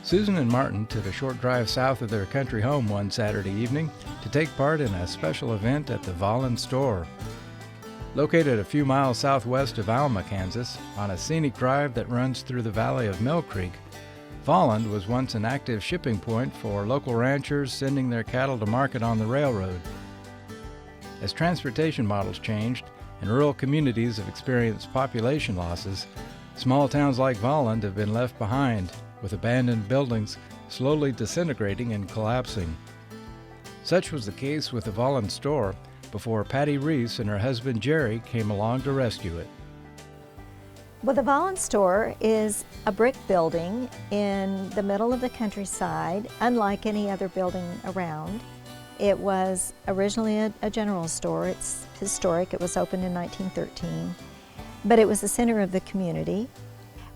Susan and Martin took a short drive south of their country home one Saturday evening to take part in a special event at the Volland Store. Located a few miles southwest of Alma, Kansas, on a scenic drive that runs through the valley of Mill Creek, Volland was once an active shipping point for local ranchers sending their cattle to market on the railroad. As transportation models changed and rural communities have experienced population losses, small towns like Volland have been left behind, with abandoned buildings slowly disintegrating and collapsing. Such was the case with the Volland Store before Patty Reece and her husband Jerry came along to rescue it. Well, the Volland Store is a brick building in the middle of the countryside, unlike any other building around. It was originally a general store. It's historic. It was opened in 1913, but it was the center of the community.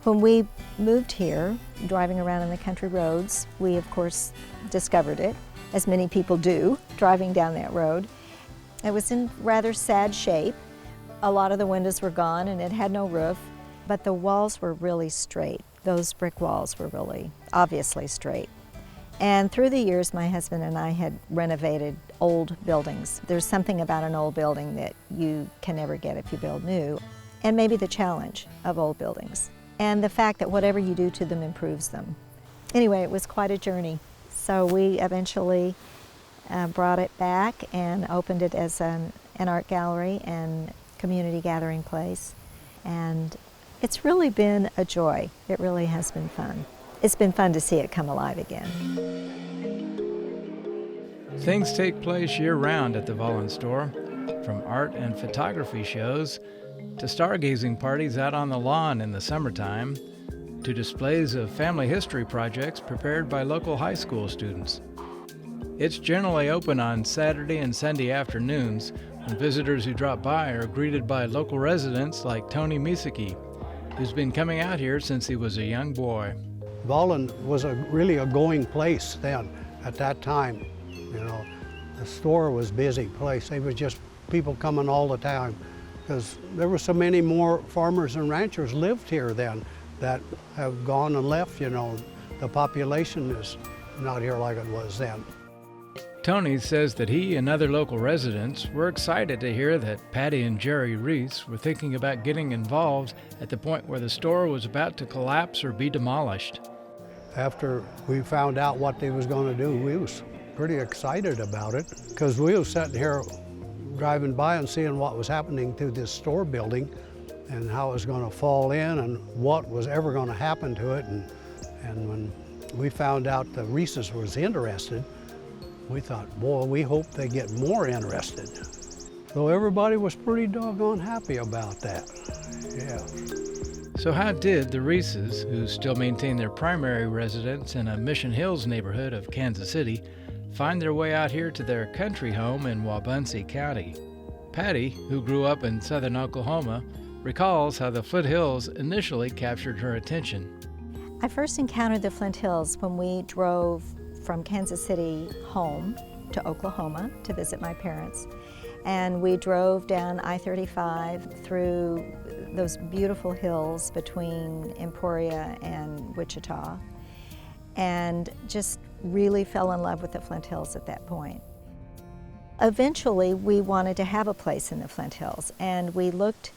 When we moved here, driving around on the country roads, we of course discovered it, as many people do, driving down that road. It was in rather sad shape. A lot of the windows were gone and it had no roof, but the walls were really straight. Those brick walls were really obviously straight. And through the years, my husband and I had renovated old buildings. There's something about an old building that you can never get if you build new, and maybe the challenge of old buildings, and the fact that whatever you do to them improves them. Anyway, it was quite a journey. So we eventually brought it back and opened it as an art gallery and community gathering place. And it's really been a joy. It really has been fun. It's been fun to see it come alive again. Things take place year-round at the Volland Store, from art and photography shows to stargazing parties out on the lawn in the summertime, to displays of family history projects prepared by local high school students. It's generally open on Saturday and Sunday afternoons, when visitors who drop by are greeted by local residents like Tony Misaki, who's been coming out here since he was a young boy. Volland was really a going place then, at that time. You know, the store was a busy place. They were just people coming all the time, because there were so many more farmers and ranchers lived here then that have gone and left. You know, the population is not here like it was then. Tony says that he and other local residents were excited to hear that Patty and Jerry Reece were thinking about getting involved at the point where the store was about to collapse or be demolished. After we found out what they was going to do, we was pretty excited about it, because we was sitting here driving by and seeing what was happening to this store building and how it was going to fall in and what was ever going to happen to it. And when we found out the Reeses was interested, we thought, boy, we hope they get more interested. So everybody was pretty doggone happy about that, yeah. So how did the Reeses, who still maintain their primary residence in a Mission Hills neighborhood of Kansas City, find their way out here to their country home in Wabunsee County? Patty, who grew up in southern Oklahoma, recalls how the Flint Hills initially captured her attention. I first encountered the Flint Hills when we drove from Kansas City home to Oklahoma to visit my parents. And we drove down I-35 through those beautiful hills between Emporia and Wichita, and just really fell in love with the Flint Hills at that point. Eventually, we wanted to have a place in the Flint Hills, and we looked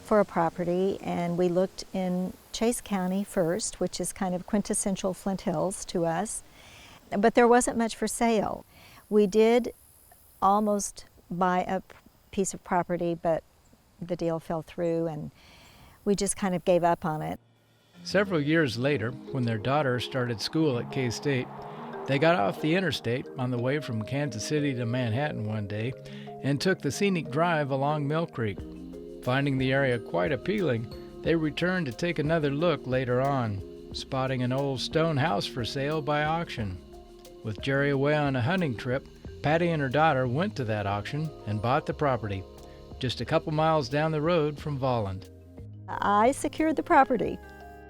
for a property, and we looked in Chase County first, which is kind of quintessential Flint Hills to us. But there wasn't much for sale. We did almost buy a piece of property, but the deal fell through and we just kind of gave up on it. Several years later, when their daughter started school at K-State, they got off the interstate on the way from Kansas City to Manhattan one day and took the scenic drive along Mill Creek. Finding the area quite appealing, they returned to take another look later on, spotting an old stone house for sale by auction. With Jerry away on a hunting trip, Patty and her daughter went to that auction and bought the property, just a couple miles down the road from Volland. I secured the property,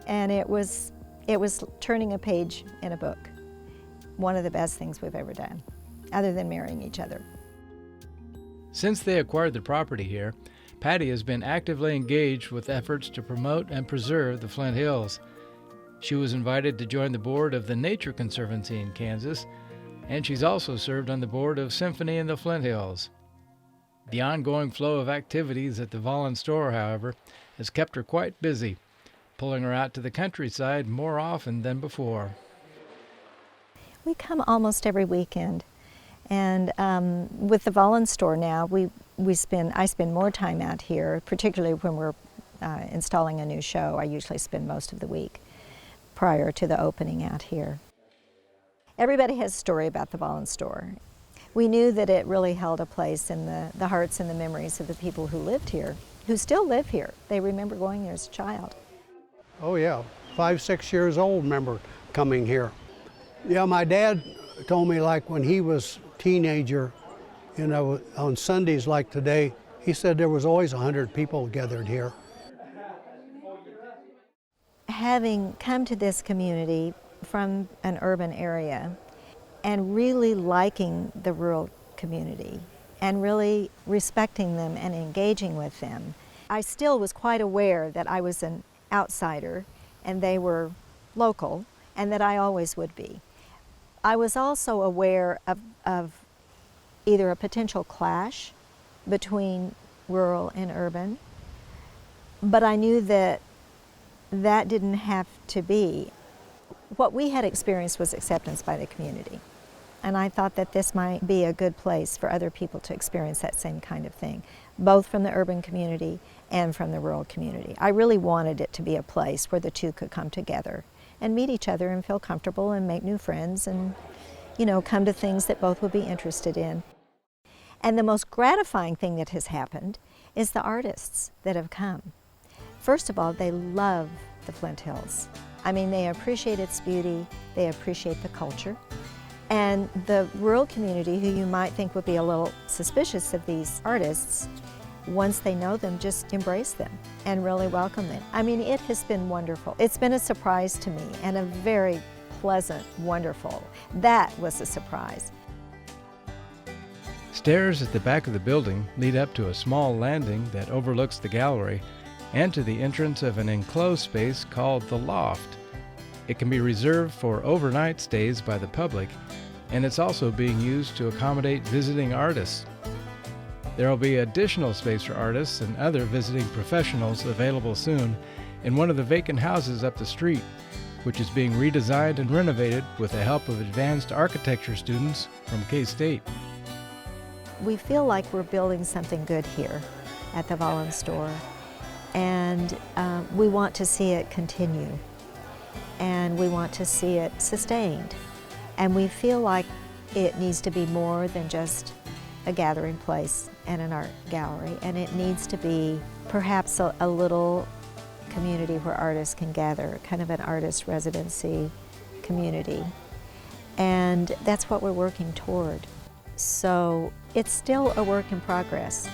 and it was turning a page in a book. One of the best things we've ever done, other than marrying each other. Since they acquired the property here, Patty has been actively engaged with efforts to promote and preserve the Flint Hills. She was invited to join the board of the Nature Conservancy in Kansas, and she's also served on the board of Symphony in the Flint Hills. The ongoing flow of activities at the Volland Store, however, has kept her quite busy, pulling her out to the countryside more often than before. We come almost every weekend, and with the Volland Store now, I spend more time out here, particularly when we're installing a new show. I usually spend most of the week prior to the opening out here. Everybody has a story about the Volland Store. We knew that it really held a place in the hearts and the memories of the people who lived here, who still live here. They remember going there as a child. Oh yeah, 5, 6 years old, remember coming here. Yeah, my dad told me like when he was a teenager, you know, on Sundays like today, he said there was always 100 people gathered here. Having come to this community from an urban area and really liking the rural community and really respecting them and engaging with them, I still was quite aware that I was an outsider and they were local, and that I always would be. I was also aware of either a potential clash between rural and urban, but I knew that that didn't have to be. What we had experienced was acceptance by the community, and I thought that this might be a good place for other people to experience that same kind of thing, both from the urban community and from the rural community. I really wanted it to be a place where the two could come together and meet each other and feel comfortable and make new friends and, you know, come to things that both would be interested in. And the most gratifying thing that has happened is the artists that have come. First of all, they love the Flint Hills. I mean, they appreciate its beauty, they appreciate the culture. And the rural community, who you might think would be a little suspicious of these artists, once they know them, just embrace them and really welcome them. I mean, it has been wonderful. It's been a surprise to me, and a very pleasant, wonderful. That was a surprise. Stairs at the back of the building lead up to a small landing that overlooks the gallery and to the entrance of an enclosed space called the Loft. It can be reserved for overnight stays by the public, and it's also being used to accommodate visiting artists. There will be additional space for artists and other visiting professionals available soon in one of the vacant houses up the street, which is being redesigned and renovated with the help of advanced architecture students from K-State. We feel like we're building something good here at the Volland Store, and we want to see it continue, and we want to see it sustained, and we feel like it needs to be more than just a gathering place and an art gallery, and it needs to be perhaps a little community where artists can gather, kind of an artist residency community, and that's what we're working toward. So it's still a work in progress.